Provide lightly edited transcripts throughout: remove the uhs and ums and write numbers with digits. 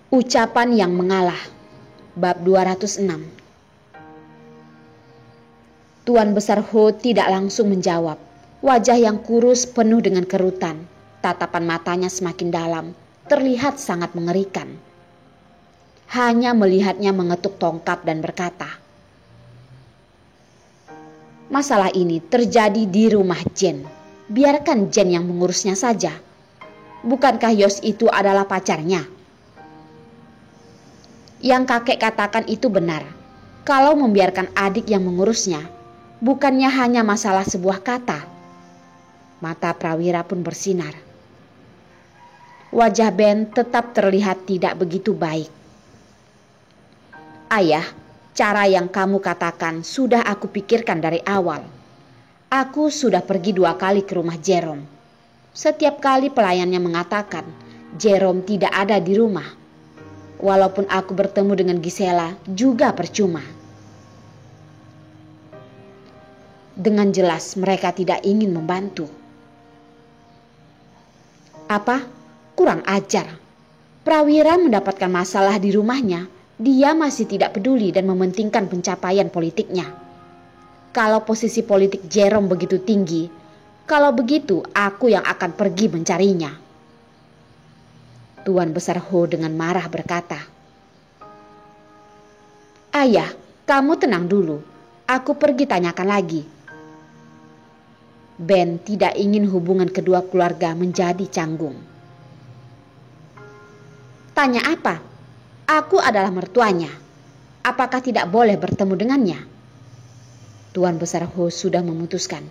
Ucapan yang mengalah. Bab 206. Tuan Besar Ho tidak langsung menjawab. Wajah yang kurus penuh dengan kerutan. Tatapan matanya semakin dalam, terlihat sangat mengerikan. Hanya melihatnya mengetuk tongkat dan berkata, "Masalah ini terjadi di rumah Jen. Biarkan Jen yang mengurusnya saja. Bukankah Yos itu adalah pacarnya?" Yang kakek katakan itu benar. Kalau membiarkan adik yang mengurusnya, bukannya hanya masalah sebuah kata. Mata Prawira pun bersinar. Wajah Ben tetap terlihat tidak begitu baik. "Ayah, cara yang kamu katakan sudah aku pikirkan dari awal. Aku sudah pergi 2 kali ke rumah Jerome. Setiap kali pelayannya mengatakan Jerome tidak ada di rumah. Walaupun aku bertemu dengan Gisela juga percuma." Dengan jelas mereka tidak ingin membantu. Apa? Kurang ajar. Prawira mendapatkan masalah di rumahnya, dia masih tidak peduli dan mementingkan pencapaian politiknya. Kalau posisi politik Jerome begitu tinggi, kalau begitu aku yang akan pergi mencarinya. Tuan Besar Ho dengan marah berkata, "Ayah, kamu tenang dulu. Aku pergi tanyakan lagi." Ben tidak ingin hubungan kedua keluarga menjadi canggung. "Tanya apa? Aku adalah mertuanya. Apakah tidak boleh bertemu dengannya?" Tuan Besar Ho sudah memutuskan.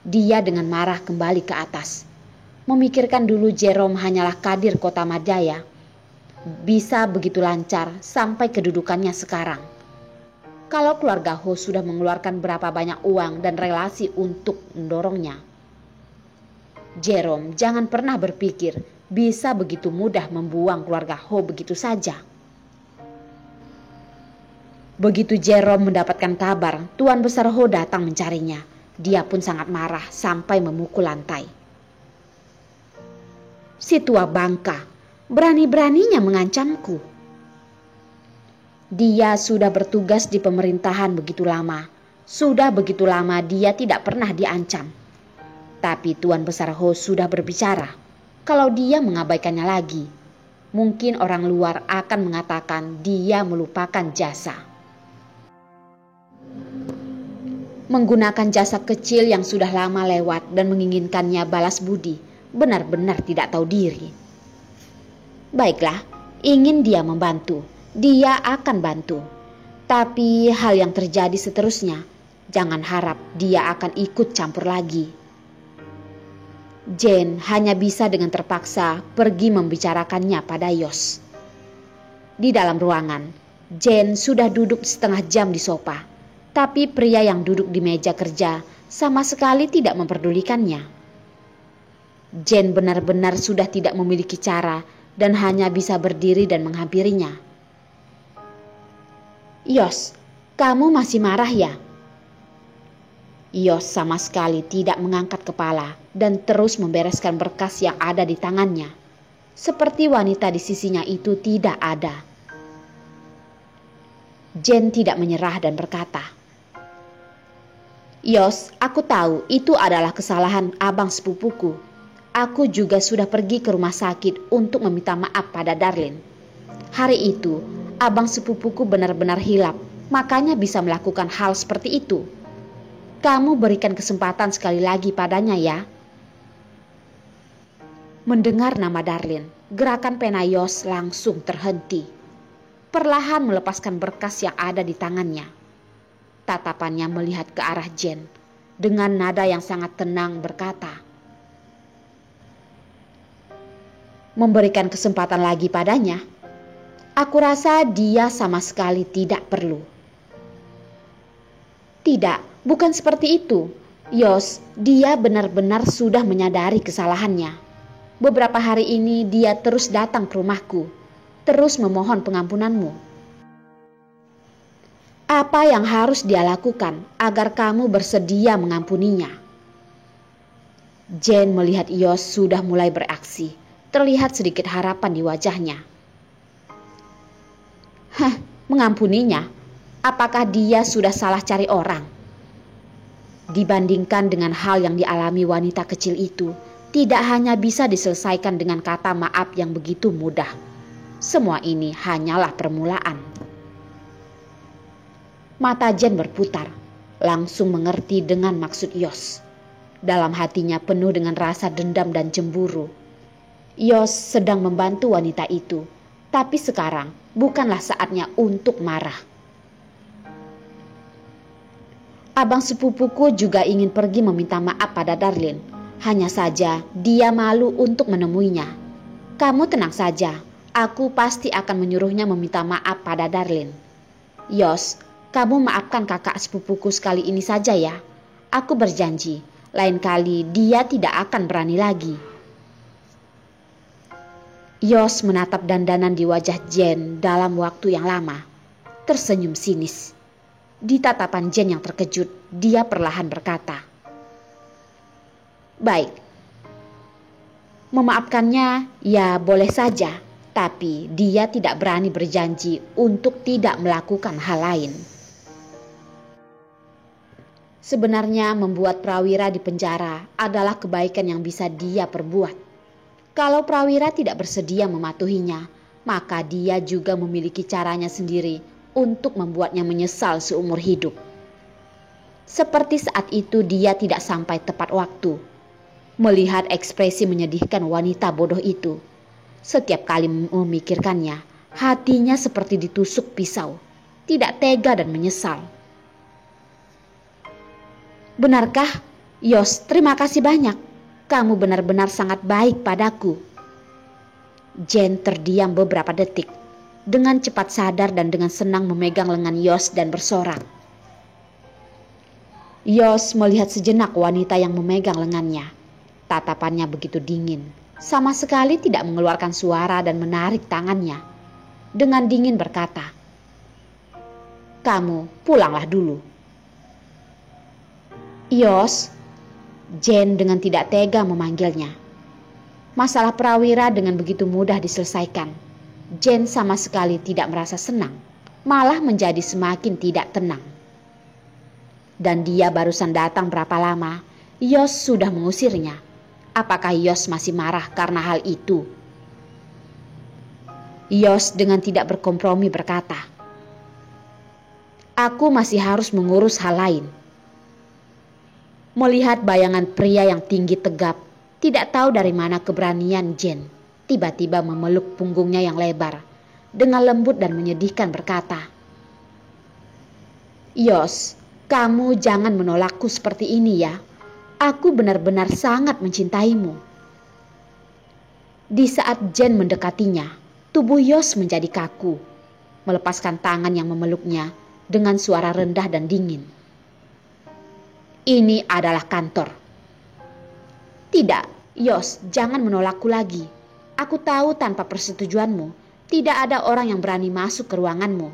Dia dengan marah kembali ke atas. Memikirkan dulu Jerome hanyalah kadir Kota Madaya. Bisa begitu lancar sampai kedudukannya sekarang. Kalau keluarga Ho sudah mengeluarkan berapa banyak uang dan relasi untuk mendorongnya. Jerome jangan pernah berpikir bisa begitu mudah membuang keluarga Ho begitu saja. Begitu Jerome mendapatkan kabar Tuan Besar Ho datang mencarinya, dia pun sangat marah sampai memukul lantai. "Si tua bangka, berani-beraninya mengancamku." Dia sudah bertugas di pemerintahan begitu lama. Sudah begitu lama dia tidak pernah diancam. Tapi Tuan Besar Ho sudah berbicara. Kalau dia mengabaikannya lagi, mungkin orang luar akan mengatakan dia melupakan jasa. Menggunakan jasa kecil yang sudah lama lewat dan menginginkannya balas budi, benar-benar tidak tahu diri. Baiklah, ingin dia membantu, dia akan bantu. Tapi hal yang terjadi seterusnya, jangan harap dia akan ikut campur lagi. Jane hanya bisa dengan terpaksa pergi membicarakannya pada Yos. Di dalam ruangan, Jane sudah duduk setengah jam di sofa, tapi pria yang duduk di meja kerja sama sekali tidak memperdulikannya. Jane benar-benar sudah tidak memiliki cara dan hanya bisa berdiri dan menghampirinya. "Yos, kamu masih marah ya?" Yos sama sekali tidak mengangkat kepala dan terus membereskan berkas yang ada di tangannya. Seperti wanita di sisinya itu tidak ada. Jane tidak menyerah dan berkata, "Yos, aku tahu itu adalah kesalahan abang sepupuku. Aku juga sudah pergi ke rumah sakit untuk meminta maaf pada Darlene. Hari itu, abang sepupuku benar-benar hilap, makanya bisa melakukan hal seperti itu. Kamu berikan kesempatan sekali lagi padanya ya." Mendengar nama Darlene, gerakan pena Yos langsung terhenti. Perlahan melepaskan berkas yang ada di tangannya. Tatapannya melihat ke arah Jane dengan nada yang sangat tenang berkata, "Memberikan kesempatan lagi padanya? Aku rasa dia sama sekali tidak perlu." "Tidak, bukan seperti itu. Yos, dia benar-benar sudah menyadari kesalahannya. Beberapa hari ini dia terus datang ke rumahku, terus memohon pengampunanmu. Apa yang harus dia lakukan agar kamu bersedia mengampuninya?" Jane melihat Yos sudah mulai beraksi. Terlihat sedikit harapan di wajahnya. Mengampuninya? Apakah dia sudah salah cari orang? Dibandingkan dengan hal yang dialami wanita kecil itu, tidak hanya bisa diselesaikan dengan kata maaf yang begitu mudah. Semua ini hanyalah permulaan. Mata Jane berputar, langsung mengerti dengan maksud Yos. Dalam hatinya penuh dengan rasa dendam dan cemburu. Yos sedang membantu wanita itu, tapi sekarang bukanlah saatnya untuk marah. Abang sepupuku juga ingin pergi meminta maaf pada Darlene. Hanya saja dia malu untuk menemuinya. Kamu tenang saja, aku pasti akan menyuruhnya meminta maaf pada Darlene. Yos, kamu maafkan kakak sepupuku sekali ini saja ya. Aku berjanji, lain kali dia tidak akan berani lagi. Yos menatap dandanan di wajah Jane dalam waktu yang lama. Tersenyum sinis. Di tatapan Jane yang terkejut, dia perlahan berkata, "Baik. Memaafkannya ya boleh saja, tapi dia tidak berani berjanji untuk tidak melakukan hal lain." Sebenarnya membuat Prawira di penjara adalah kebaikan yang bisa dia perbuat. Kalau Prawira tidak bersedia mematuhinya, maka dia juga memiliki caranya sendiri untuk membuatnya menyesal seumur hidup. Seperti saat itu dia tidak sampai tepat waktu. Melihat ekspresi menyedihkan wanita bodoh itu, setiap kali memikirkannya, hatinya seperti ditusuk pisau, tidak tega dan menyesal. "Benarkah? Yos, terima kasih banyak. Kamu benar-benar sangat baik padaku." Jane terdiam beberapa detik. Dengan cepat sadar dan dengan senang memegang lengan Yos dan bersorak. Yos melihat sejenak wanita yang memegang lengannya. Tatapannya begitu dingin, sama sekali tidak mengeluarkan suara dan menarik tangannya. Dengan dingin berkata, "Kamu pulanglah dulu." "Yos," Jane dengan tidak tega memanggilnya. Masalah Prawira dengan begitu mudah diselesaikan. Jane sama sekali tidak merasa senang, malah menjadi semakin tidak tenang. Dan dia barusan datang berapa lama, Yos sudah mengusirnya. Apakah Yos masih marah karena hal itu? Yos dengan tidak berkompromi berkata, "Aku masih harus mengurus hal lain." Melihat bayangan pria yang tinggi tegap, tidak tahu dari mana keberanian Jane tiba-tiba memeluk punggungnya yang lebar, dengan lembut dan menyedihkan berkata, "Yos, kamu jangan menolakku seperti ini ya. Aku benar-benar sangat mencintaimu." Di saat Jane mendekatinya, tubuh Yos menjadi kaku, melepaskan tangan yang memeluknya dengan suara rendah dan dingin. "Ini adalah kantor." "Tidak, Yos, jangan menolakku lagi. Aku tahu tanpa persetujuanmu, tidak ada orang yang berani masuk ke ruanganmu."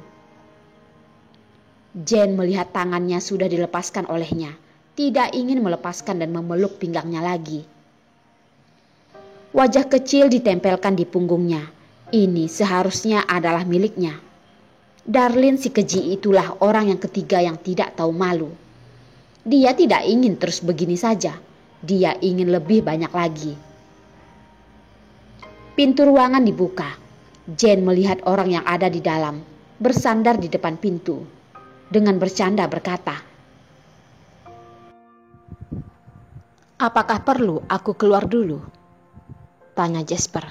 Jane melihat tangannya sudah dilepaskan olehnya, tidak ingin melepaskan dan memeluk pinggangnya lagi. Wajah kecil ditempelkan di punggungnya. Ini seharusnya adalah miliknya. Darlene si keji itulah orang yang ketiga yang tidak tahu malu. Dia tidak ingin terus begini saja. Dia ingin lebih banyak lagi. Pintu ruangan dibuka. Jane melihat orang yang ada di dalam, bersandar di depan pintu. Dengan bercanda berkata, "Apakah perlu aku keluar dulu?" tanya Jasper.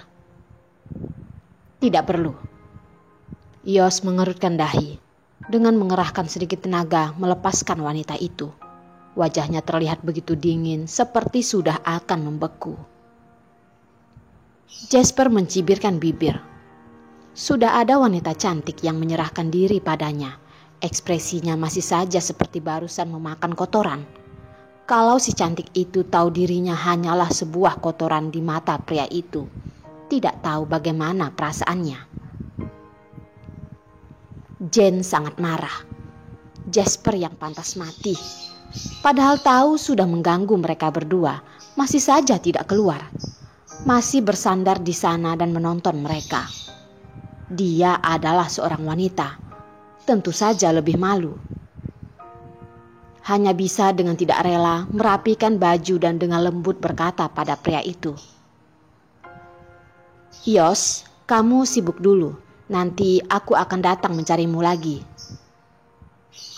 "Tidak perlu." Yos mengerutkan dahi. Dengan mengerahkan sedikit tenaga melepaskan wanita itu. Wajahnya terlihat begitu dingin, seperti sudah akan membeku. Jasper mencibirkan bibir. Sudah ada wanita cantik yang menyerahkan diri padanya. Ekspresinya masih saja seperti barusan memakan kotoran. Kalau si cantik itu tahu dirinya hanyalah sebuah kotoran di mata pria itu, tidak tahu bagaimana perasaannya. Jane sangat marah. Jasper yang pantas mati. Padahal tahu sudah mengganggu mereka berdua, masih saja tidak keluar. Masih bersandar di sana dan menonton mereka. Dia adalah seorang wanita, tentu saja lebih malu. Hanya bisa dengan tidak rela merapikan baju dan dengan lembut berkata pada pria itu, "Yos, kamu sibuk dulu, nanti aku akan datang mencarimu lagi."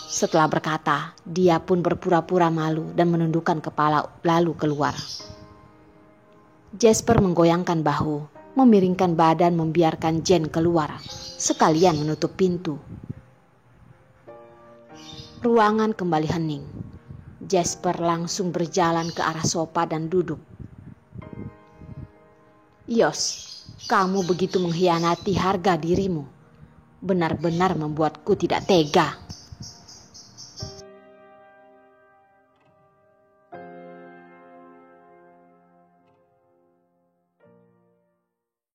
Setelah berkata, dia pun berpura-pura malu dan menundukkan kepala lalu keluar. Jasper menggoyangkan bahu, memiringkan badan membiarkan Jane keluar, sekalian menutup pintu. Ruangan kembali hening. Jasper langsung berjalan ke arah sofa dan duduk. "Yos, kamu begitu mengkhianati harga dirimu. Benar-benar membuatku tidak tega."